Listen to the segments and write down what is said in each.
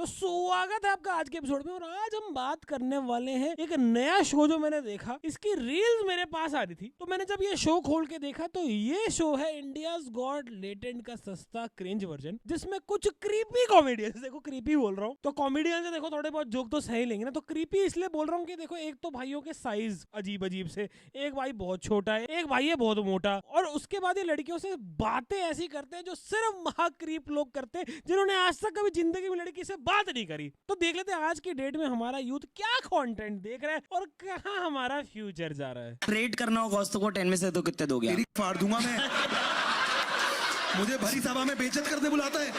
स्वागत है आपका आज के एपिसोड में। और आज हम बात करने वाले हैं एक नया शो जो मैंने देखा। इसकी रील्स मेरे पास आ रही थी तो मैंने जब ये शो खोल के देखा तो ये शो है इंडियाज गॉट लेटेंट का सस्ता क्रिंज वर्जन, जिसमें कुछ क्रीपी कॉमेडियंस, देखो क्रीपी बोल रहा हूँ तो कॉमेडियंस से देखो थोड़े बहुत जोक तो सही लेंगे ना, तो क्रीपी इसलिए बोल रहा हूँ कि देखो एक तो भाइयों के साइज अजीब अजीब से, एक भाई बहुत छोटा है, एक भाई है बहुत मोटा, और उसके बाद ये लड़कियों से बातें ऐसी करते हैं जो सिर्फ महाक्रीप लोग करते हैं जिन्होंने आज तक कभी जिंदगी में लड़की से बात नहीं करी। तो देख लेते हैं आज की डेट में हमारा यूथ क्या कंटेंट देख रहा है और कहां हमारा फ्यूचर जा रहा है। रेट करना हो कॉस्ट को 10 में से तो कितने दोगे? तेरी फाड़ दूंगा मैं। मुझे भरी सभा में बेइज्जत करने बुलाता है।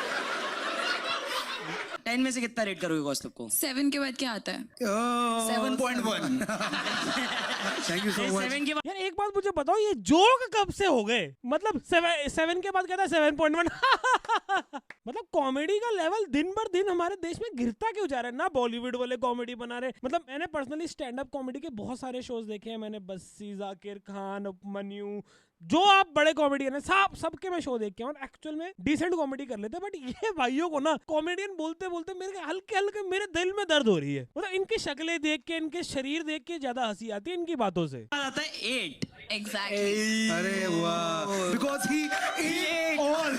10 में से कितना रेट करोगे कॉस्ट को? 7 के बाद क्या आता है? 7.1। Thank you so much. 7 के बाद यार एक बात मुझे बताओ, ये जोक कब से हो गए? मतलब 7 के बाद कहता है 7.1। मतलब कॉमेडी का लेवल दिन बर दिन हमारे देश में गिरता क्यों जा रहा है? ना बॉलीवुड वाले कॉमेडी बना रहे। मतलब मैंने पर्सनली स्टैंड अप कॉमेडी के बहुत सारे शोज देखे हैं। मैंने बस्सी, जाकिर खान, उपमन्यु, जो आप बड़े कॉमेडियन है सबके मैं शो देख के और एक्चुअल में डिसेंट कॉमेडी कर लेते हैं। बट ये भाइयों को ना कॉमेडियन बोलते बोलते मेरे हल्के हल्के मेरे दिल में दर्द हो रही है। मतलब इनकी शक्लें देख के, इनके शरीर देख के ज्यादा हंसी आती है इनकी बातों से। आता है 8। एग्जैक्टली। अरे वाह, because he ate all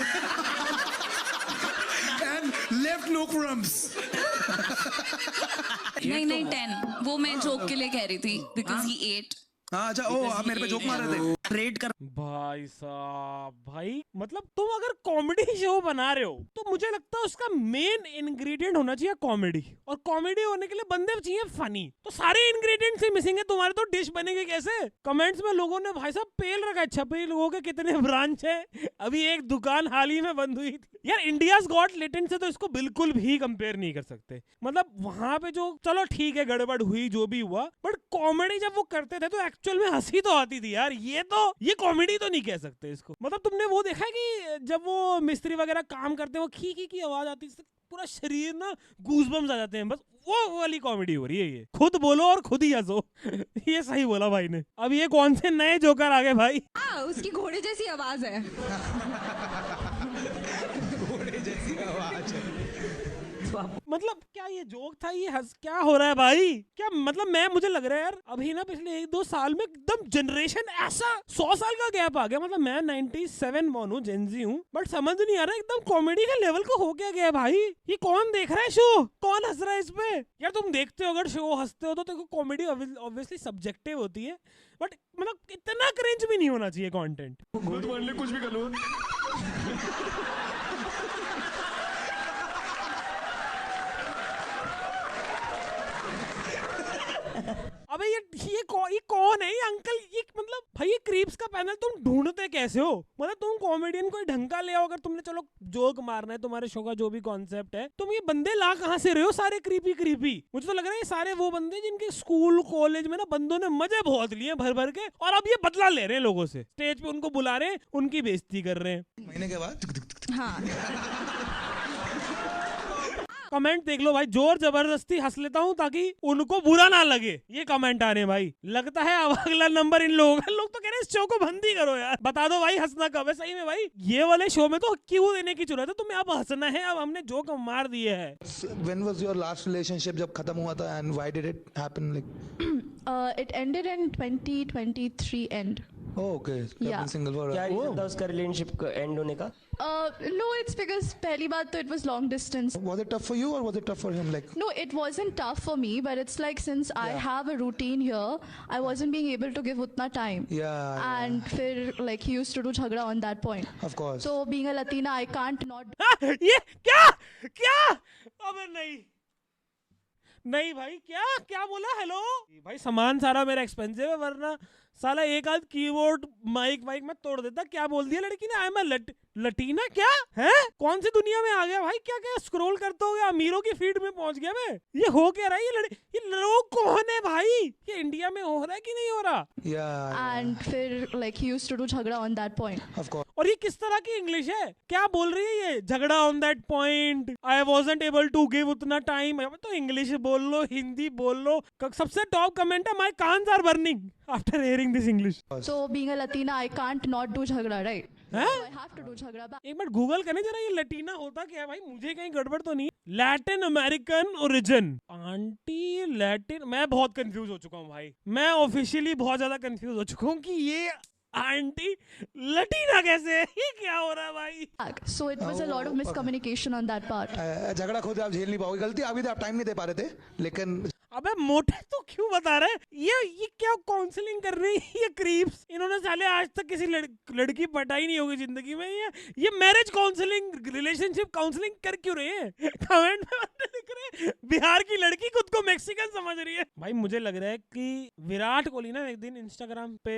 and left no crumbs। नहीं 10, वो मैं जोक के लिए कह रही थी बिकॉज ही 8। हाँ अच्छा, ओ आप मेरे पे जोक मार रहे थे। रेट कर भाई साहब, भाई मतलब तुम अगर कॉमेडी शो बना रहे हो तो मुझे लगता है उसका मेन इंग्रेडिएंट होना चाहिए कॉमेडी, और कॉमेडी होने के लिए बंदे चाहिए फनी। तो सारे इंग्रेडिएंट्स ही मिसिंग है तुम्हारे, तो डिश बनेगी कैसे? कमेंट्स में लोगों ने भाई साहब पेल रखा है, छपरी लोगों के कितने ब्रांच है, अभी एक दुकान हाल ही में बंद हुई थी। यार इंडियाज गॉट लेटेंट से तो इसको बिल्कुल भी कंपेयर नहीं कर सकते। मतलब वहां पे जो चलो ठीक है गड़बड़ हुई जो भी हुआ, बट कॉमेडी जब वो करते थे तो एक्चुअल में हंसी तो आती थी यार। ये कॉमेडी तो नहीं कह सकते इसको। मतलब तुमने वो देखा है कि जब वो मिस्त्री वगैरह काम करते हैं वो खी खी की आवाज आती है, पूरा शरीर ना गूज़बम्स आ जाते हैं, बस वो वाली कॉमेडी हो रही है। ये खुद बोलो और खुद ही हंसो। ये सही बोला भाई ने। अब ये कौन से नए जोकर आ गए भाई? उसकी घोड़े जैसी आवाज है। घोड़े जैसी आवाज है। मतलब क्या ये जोक था? ये हंस क्या हो रहा है भाई? क्या मतलब मुझे लग रहा है यार अभी ना पिछले 1-2 साल में एकदम जनरेशन ऐसा 100 साल का गैप आ गया। मतलब मैं 97 बॉर्न हूँ, जेनजी हूँ, बट समझ नहीं आ रहा एकदम कॉमेडी का लेवल को हो क्या गया भाई। ये कौन देख रहा है शो? कौन हंस रहा है इस पे? यार तुम देखते हो, अगर शो हंसते हो तो देखो कॉमेडी ऑब्वियसली सब्जेक्टिव होती है, बट मतलब इतना क्रिंज भी नहीं होना चाहिए कंटेंट। कुछ भी कर लो। अबे ये कौन है ये अंकल? ये मतलब भाई ये क्रीप्स का पैनल तुम ढूंढते कैसे हो? मतलब तुम कॉमेडियन कोई ढंग का ले आओ, अगर तुमने चलो जोक मारना है, तुम्हारे शो का जो भी कॉन्सेप्ट है, तुम ये बंदे ला कहां से रहे हो सारे क्रीपी? मुझे तो लग रहा है ये सारे वो बंदे जिनके स्कूल कॉलेज में ना बंदों ने मजे बहुत लिए भर भर के, और अब ये बदला ले रहे हैं लोगों से, स्टेज पे उनको बुला रहे हैं, उनकी बेइज्जती कर रहे हैं। महीने के बाद हाँ। कमेंट देख लो भाई, जोर जबरदस्ती हंस लेता हूँ ताकि उनको बुरा ना लगे। ये कमेंट आ रहे हैं भाई, लगता है अब अगला नंबर इन लोगों का। लोग तो कह रहे हैं इस शो को बंद ही करो यार, बता दो भाई हंसना कब है। सही में भाई ये वाले शो में तो क्यों देने की जरूरत है? तुम्हें अब हंसना है, अब हमने जोक मार दिए है। When was your last relationship जब खत्म हुआ था and why did it happen like? It ended in 2023 end. Oh okay, you've Yeah. been single for क्या रीजन था उसका रिलेशनशिप एंड होने का? No, it's because पहली बात तो it was long distance. Was it tough for you or was it tough for him? Like No, it wasn't tough for me, but it's like since I Yeah. have a routine here, I wasn't being able to give उतना time. yeah, And फिर like he used to do झगड़ा on that point. of course. So being a Latina, I can't not. ये क्या? अबे नहीं भाई, क्या बोला? हेलो भाई, सामान सारा मेरा एक्सपेंसिव है, वरना साला एक आध कीबोर्ड माइक मैं तोड़ देता। क्या बोल दिया लड़की ने? I am Latina? क्या है? कौन सी दुनिया में आ गया भाई? क्या स्क्रॉल करते हो गया, अमीरों की फीड में पहुंच गया मैं। ये हो क्या रहा है? ये लोग कौन है भाई? ये इंडिया में हो रहा है कि नहीं हो रहा? yeah, And फिर like he used to do झगड़ा on that point. of course. और ये किस तरह की इंग्लिश है? क्या बोल रही है ये? झगड़ा on that point, I wasn't able to give उतना टाइम। तो इंग्लिश बोल लो, हिंदी बोल लो। सबसे टॉप कमेंट है, माय कान्स are burning after hearing this English. So being a Latina, I can't not do झगड़ा, right? हैं? So I have to do झगड़ा back. एक मिनट गूगल करने जरा, ये लटीना होता क्या है भाई, मुझे कहीं गड़बड़ तो नहीं। Latin American origin, aunty Latin, मैं बहुत कंफ्यूज हो चुका हूँ भाई, मैं ऑफिशियली बहुत ज्यादा कंफ्यूज हो चुका हूँ कि ये आंटी लटीना कैसे है, ये क्या हो रहा है भाई। So it was a lot of miscommunication on that part. झगड़ा खुद आप झेल नहीं पाओगे, गलती अभी आप टाइम नहीं दे पा रहे थे, लेकिन अबे मोटे तो क्यों बता रहे, ये क्या काउंसलिंग कर रही है ये क्रीप्स, इन्होंने साले आज तक किसी लड़की पटाई नहीं होगी जिंदगी में, ये मैरिज काउंसलिंग, रिलेशनशिप काउंसलिंग कर क्यों रहे हैं? कमेंट में बंदे लिख रहे हैं बिहार की लड़की खुद को मैक्सिकन समझ रही है। भाई मुझे लग रहा है कि विराट कोहली ना एक दिन इंस्टाग्राम पे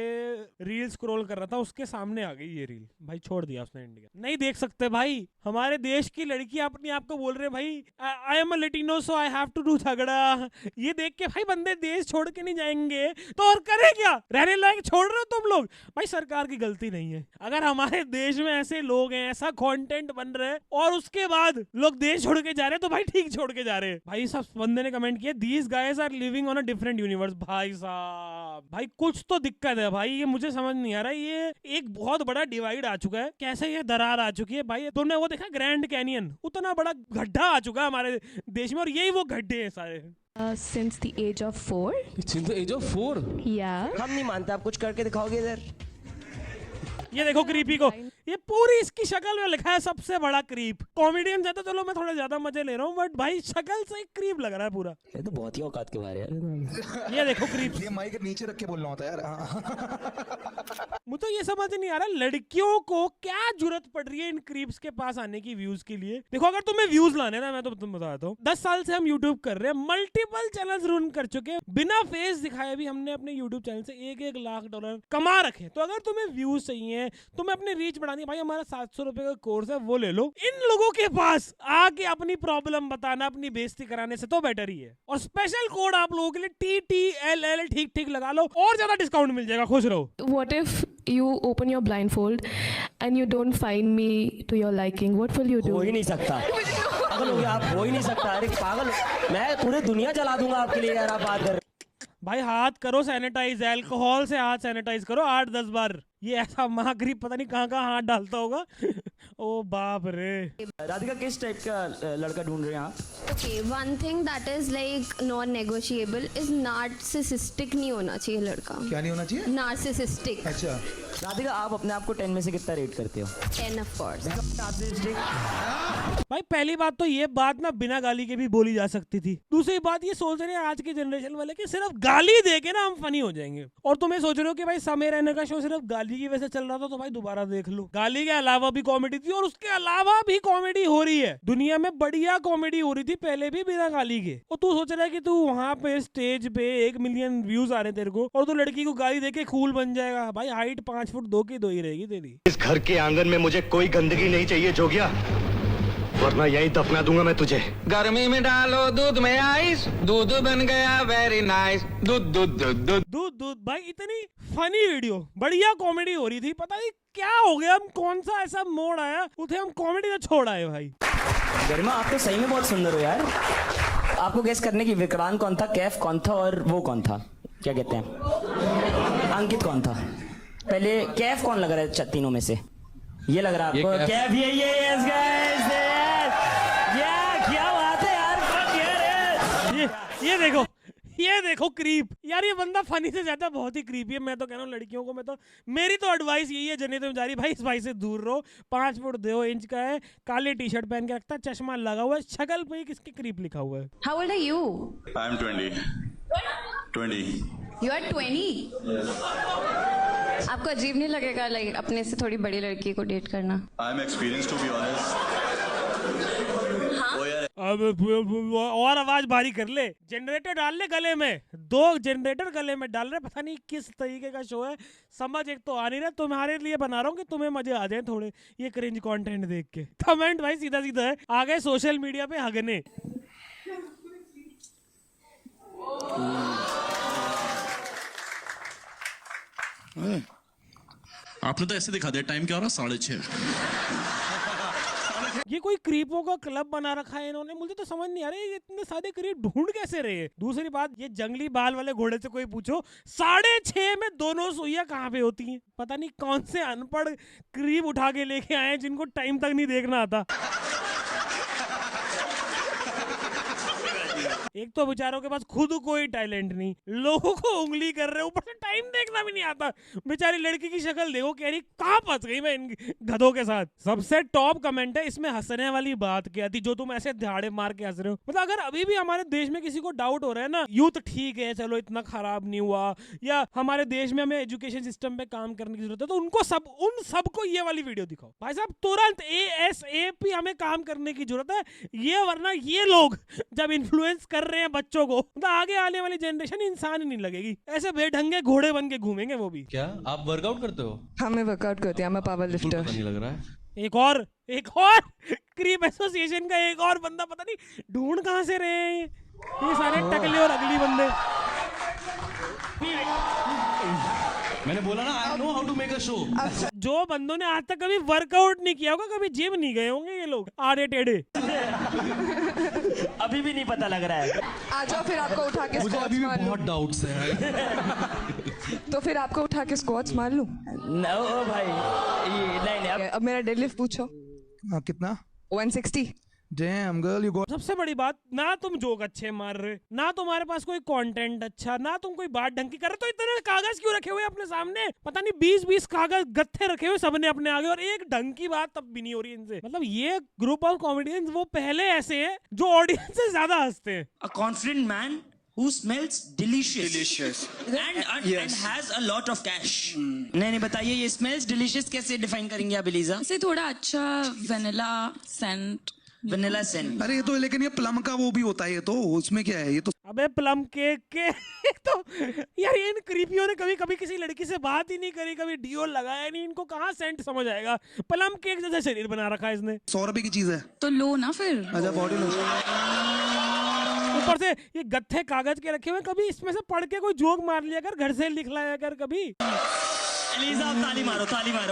रील स्क्रॉल कर रहा था, उसके सामने आ गई ये रील, भाई छोड़ दिया उसने इंडिया। नहीं देख सकते भाई, हमारे देश की लड़की अपने आप को बोल रहे भाई I am a Latino so I have to do झगड़ा, ये देख के भाई बंदे देश छोड़ के नहीं जाएंगे तो और करे क्या, रहने लायक छोड़ रहे हो तुम लोग। भाई सरकार की गलती नहीं है, अगर हमारे देश में ऐसे लोग हैं, ऐसा कंटेंट बन रहे हैं और उसके बाद लोग देश छोड़ के जा रहे हैं, तो भाई ठीक छोड़ के जा रहे हैं। भाई सब बंदे ने कमेंट किया these guys are living on a different universe. भाई साहब भाई कुछ तो दिक्कत है भाई, ये मुझे समझ नहीं आ रहा, ये एक बहुत बड़ा डिवाइड आ चुका है, कैसे ये दरार आ चुकी है भाई। तुमने वो देखा ग्रैंड कैनियन, उतना बड़ा गड्ढा आ चुका है हमारे देश में, और यही वो गड्ढे हैं सारे। Since the age of 4. Since the age of 4? Yeah. हम नहीं मानते, आप कुछ करके दिखाओगे इधर? ये देखो क्रीपी को, ये पूरी इसकी शक्ल में लिखा है सबसे बड़ा क्रीप। कॉमेडियन है तो चलो मैं थोड़ा ज्यादा मजे ले रहा हूँ, बट भाई शक्ल से क्रीप लग रहा है पूरा। ये तो बहुत ही औकात के बारे यार। ये देखो क्रीप, ये माइक नीचे रख के बोलना होता है यार। मुझे तो ये समझ नहीं आ रहा लड़कियों को क्या जरूरत पड़ रही है इन क्रीप्स के पास आने की व्यूज के लिए। देखो अगर तुम्हें व्यूज लाने ना, मैं तो तुम बताता हूँ 10 साल से हम यूट्यूब कर रहे हैं, मल्टीपल चैनल्स रन कर चुके हैं, बिना फेस दिखाए भी हमने अपने यूट्यूब चैनल से $1-1 लाख कमा रखे। तो अगर तुम्हें व्यूज चाहिए, तुम्हें अपनी रीच बढ़ानी, भाई हमारा 700 रुपए का कोर्स है वो ले लो। इन लोगों के पास आके अपनी प्रॉब्लम बताना, अपनी बेइज्जती कराने से तो बेटर ही है। और स्पेशल कोड आप लोगों के लिए TTLL ठीक लगा लो और ज्यादा डिस्काउंट मिल जाएगा, खुश रहो। What if you open your blindfold and you don't find me to your liking? What will you do? हो ही नहीं सकता, पागल हो गया आप, हो ही नहीं सकता। अरे पागल, मैं पूरी दुनिया जला दूंगा आपके लिए यार, आप बात कर। भाई हाथ करो सैनिटाइज, अल्कोहल से हाथ सैनिटाइज करो 8-10 बार। ये ऐसा महागरीब पता नहीं कहाँ हाथ डालता होगा। ओ बाप रे। राधिका किस टाइप का लड़का ढूंढ रहे हैं आप? Okay, one thing that is like non-negotiable is narcissistic नहीं होना चाहिए लड़का। क्या नहीं होना चाहिए? Narcissistic। अच्छा राधिका आप अपने आप को 10 में से कितना रेट करते हो? 10 of course। भाई पहली बात तो ये बात ना बिना गाली के भी बोली जा सकती थी। दूसरी बात ये सोच रहे हैं आज के जनरेशन वाले कि सिर्फ गाली दे के ना हम फनी हो जाएंगे। और तुम्हें सोच रहे हो कि भाई समय रहने का शो सिर्फ गाली की वजह से चल रहा था, तो भाई दोबारा देख लो, गाली के अलावा भी कॉमेडी थी और उसके अलावा भी कॉमेडी हो रही है। दुनिया में बढ़िया कॉमेडी हो रही थी पहले भी बिना गाली के। और तू सोच रहा है कि तू वहां पे स्टेज पे 1 मिलियन व्यूज आ रहे तेरे को, और तू लड़की को गाली देके कूल बन जाएगा। भाई हाइट 5 फुट 2 की 2 ही रहेगी तेरी। इस घर के आंगन में मुझे कोई गंदगी नहीं चाहिए जोगिया, वरना यहीं दफना दूंगा मैं तुझे। गर्मी में डालो दूध में आइस, दूध बन गया वेरी नाइस। दूध दूध दूध दूध दूध दूध। भाई इतनी फनी वीडियो, बढ़िया कॉमेडी हो रही थी, पता नहीं क्या हो गया, हम कौन सा ऐसा मोड़ आया उसे हम कॉमेडी में छोड़ आए। भाई गरिमा आप तो सही में बहुत सुंदर हो यार। आपको गेस करने की, विक्रांत कौन था, कैफ कौन था और वो कौन था, क्या कहते हैं, अंकित कौन था? पहले कैफ कौन लग रहा है तीनों में से? ये लग रहा है आपको? कैफ ये यस गाइस, क्या बात है यार। ये देखो क्रीप यार, ये बंदा फनी से ज्यादा बहुत ही क्रीपी है। मैं तो कह रहा हूँ लड़कियों को, मेरी तो एडवाइस यही है जने तुम जा रही, भाई इस भाई से दूर रहो। 5 फुट 2 इंच का है, काली टी-शर्ट पहन के रखता है, चश्मा लगा हुआ है, शक्ल पे किसके क्रीप लिखा हुआ है। How old are you? I am 20. You are 20? Yes. आपको अजीब नहीं लगेगा लाइक अपने से थोड़ी बड़ी लड़की को डेट करना? I am experienced to be honest. अब और आवाज भारी कर ले, जनरेटर डाल ले गले में, 2 जनरेटर गले में डाल रहे, पता नहीं किस तरीके का शो है, समझ एक तो आ नहीं रहा। तुम्हारे लिए बना रहा हूँ कि तुम्हें मजे आ जाए थोड़े ये क्रिंज कंटेंट देख के। कमेंट भाई सीधा सीधा है, आ गए सोशल मीडिया पे हगने। आपने तो ऐसे दिखा दिया, टाइम क्या हो रहा, 6:30। ये कोई क्रीपों का क्लब बना रखा है इन्होंने, मुझे तो समझ नहीं आ रहा है ये इतने सारे क्रीप ढूंढ कैसे रहे हैं। दूसरी बात, ये जंगली बाल वाले घोड़े से कोई पूछो 6:30 में दोनों सुइयां कहाँ पे होती हैं। पता नहीं कौन से अनपढ़ क्रीप उठा के लेके आए जिनको टाइम तक नहीं देखना आता। एक तो बेचारों के पास खुद कोई टैलेंट नहीं, लोगों को उंगली कर रहे, ऊपर से टाइम देखना भी नहीं आता। बेचारी लड़की की शक्ल देखो, कह रही कहाँ फंस गई मैं इन गधों के साथ। सबसे टॉप कमेंट है, इसमें हंसने वाली बात क्या थी जो तुम ऐसे ध्याड़े मार के हंस रहे हो। मतलब अगर अभी भी हमारे देश में किसी को डाउट हो रहा है ना, यूथ ठीक है चलो इतना खराब नहीं हुआ, या हमारे देश में हमें एजुकेशन सिस्टम पे काम करने की जरूरत है, तो उन सबको ये वाली वीडियो दिखाओ भाई साहब। तुरंत ASAP हमें काम करने की जरूरत है ये, वरना ये लोग जब इन्फ्लुएंस कर रहे हैं बच्चों को, तो आगे आने वाली जनरेशन इंसान ही नहीं लगेगी, ऐसे बेढंगे घोड़े बन के घूमेंगे वो भी। क्या आप वर्कआउट करते हो? हाँ मैं वर्कआउट करती हूँ, मैं पावर लिफ्टर। नहीं लग रहा है। एक और क्रीप एसोसिएशन का एक और बंदा, पता नहीं ढूंढ कहां से रहे हैं ये सारे टकले और अगली बंदे। मैंने बोला ना, I know how to make a show. जो बंदों ने आज तक कभी वर्कआउट नहीं किया होगा, कभी जिम नहीं गए होंगे ये लोग आड़े टेढ़े। अभी भी नहीं पता लग रहा है। आ जाओ फिर आपको उठा के मुझे अभी भी बहुत डाउट्स हैं। तो फिर आपको उठा के स्क्वाट्स मार लूं? नो भाई, नहीं अब मेरा डेडलिफ्ट पूछो। कितना? 160। Damn girl, you got. सबसे बड़ी बात, ना तुम जोक अच्छे मार रहे, ना तुम्हारे पास कोई कंटेंट अच्छा, ना तुम कोई बात ढंग की कर रहे, तो इतने कागज क्यों रखे हुए अपने सामने? पता नहीं 20-20 कागज गत्थे रखे हुए सबने अपने आगे, और एक ढंग की बात तब भी नहीं हो रही इनसे। मतलब ये ग्रुप ऑफ कॉमेडियंस वो पहले ऐसे हैं जो ऑडियंस से ज्यादा हंसते हैं। A confident man who smells delicious and has a lot of cash. नहीं बताइए ये smells delicious कैसे डिफाइन करेंगे आप एलिजा? इसे थोड़ा अच्छा वेनिला सेंट। Vanilla Saint. अरे ये तो, लेकिन ये प्लम का वो भी होता है, ये तो उसमें क्या है ये तो। अबे प्लम केक के तो यार इन क्रीपियों ने कभी किसी लड़की से बात ही नहीं करी, कभी डिओ लगाया नहीं, इनको कहाँ सेंट समझ आएगा। प्लम केक जैसा शरीर बना रखा है इसने। 100 रुपए की चीज है तो लो ना फिर। अच्छा बॉडी लोशन। ऊपर से ये गत्थे कागज के रखे हुए, कभी इसमें से पढ़ के कोई जोक मार लिया कर, घर से लिख लाया कर कभी। एलिजा आप ताली मारो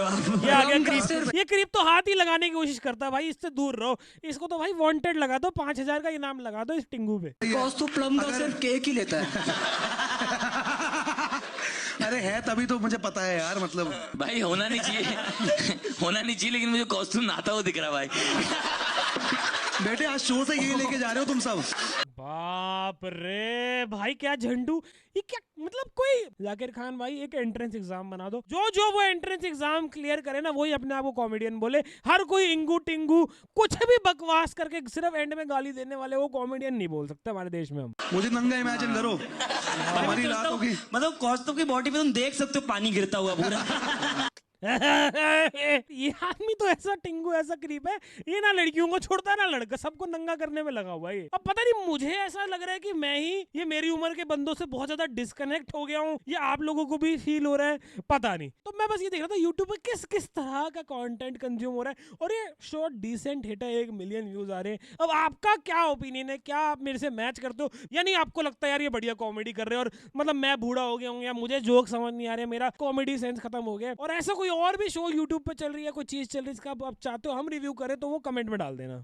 आप। ये आ गया क्रीप। ये क्रीप तो हाथ ही लगाने की कोशिश करता है भाई, इससे दूर रहो। इसको तो भाई वांटेड लगा दो, 5000 का इनाम लगा दो इस टिंगू पे। कॉस्ट तो प्लम का सिर्फ केक ही लेता है। अरे है तभी तो मुझे पता है यार, मतलब भाई होना नहीं चाहिए लेकिन मुझे कॉस्ट्यूम नहाता हुआ दिख रहा भाई। बेटे आज शो से यही लेके जा रहे हो तुम सब? बाप रे भाई, क्या झंडू, ये क्या मतलब। कोई जाकिर खान भाई एक एंट्रेंस एग्जाम बना दो, जो वो एंट्रेंस एग्जाम क्लियर करे ना वही अपने आप को कॉमेडियन बोले। हर कोई इंगू टिंगू कुछ भी बकवास करके सिर्फ एंड में गाली देने वाले वो कॉमेडियन नहीं बोल सकते हमारे देश में हम। मुझे नंगा इमेजिन करो हमारी रातों की। मतलब कॉस्ट्यूम की बॉडी पे तुम देख सकते हो पानी गिरता हुआ पूरा। ये आदमी तो ऐसा टिंगू, ऐसा क्रीप है, ये ना लड़कियों को छोड़ता ना लड़का, सबको नंगा करने में लगा हुआ है। अब पता नहीं मुझे ऐसा लग रहा है कि मैं ही ये मेरी उम्र के बंदों से बहुत ज्यादा डिस्कनेक्ट हो गया हूँ, ये आप लोगों को भी फील हो रहा है, पता नहीं। तो मैं बस ये देख रहा था यूट्यूब पे किस तरह का कंटेंट कंज्यूम हो रहा है, और ये शॉर्ट डिसेंट हिट है, 1 मिलियन व्यूज आ रहे हैं। अब आपका क्या ओपिनियन है? क्या आप मेरे से मैच करते हो, या नहीं आपको लगता है यार ये बढ़िया कॉमेडी कर रहे हैं और मतलब मैं बूढ़ा हो गया हूँ, या मुझे जोक समझ नहीं आ रहे, मेरा कॉमेडी सेंस खत्म हो गया, और ऐसा कोई और भी शो यूट्यूब पे चल रही है, कोई चीज चल रही है इसका आप चाहते हो हम रिव्यू करें, तो वो कमेंट में डाल देना।